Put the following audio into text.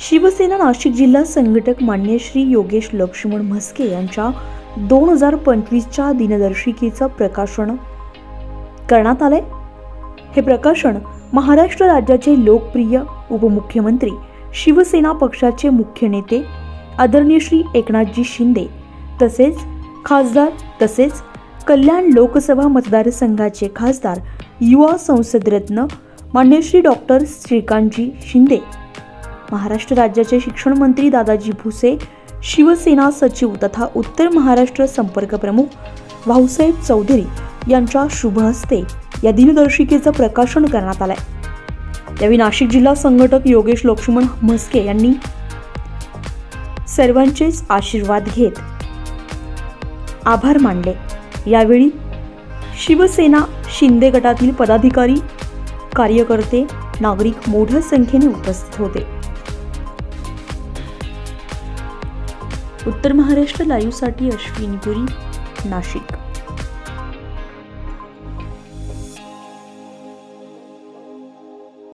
शिवसेना नाशिक जिल्हा संघटक मान्य श्री योगेश लक्ष्मण म्हस्के यांच्या 2025च्या दिनदर्शिकेचं प्रकाशन करण्यात आले। हे प्रकाशन महाराष्ट्र राज्याचे लोकप्रिय उपमुख्यमंत्री, शिवसेना पक्षाचे मुख्य नेते आदरणीय श्री एकनाथजी शिंदे तसेच खासदार तसेच कल्याण लोकसभा मतदारसंघाचे खासदार, युवा संसदरत्न मान्य श्री डॉक्टर श्रीकांतजी शिंदे, महाराष्ट्र राज्याचे शिक्षण मंत्री दादाजी भुसे, शिवसेना सचिव तथा उत्तर महाराष्ट्र संपर्क प्रमुख भाऊसाहेब चौधरी यांच्या शुभ हस्ते या दिनदर्शिकेचं प्रकाशन करण्यात आले। यावेळी नाशिक जिल्हा संघटक योगेश लक्ष्मण म्हस्के यांनी सर्वांचेच आशीर्वाद घेत आभार मानले। यावेळी शिवसेना शिंदे गटातील पदाधिकारी, कार्यकर्ते, नागरिक मोठ्या संख्येने उपस्थित होते। उत्तर महाराष्ट्र लाईव्ह साठी अश्विनी पुरी, नाशिक।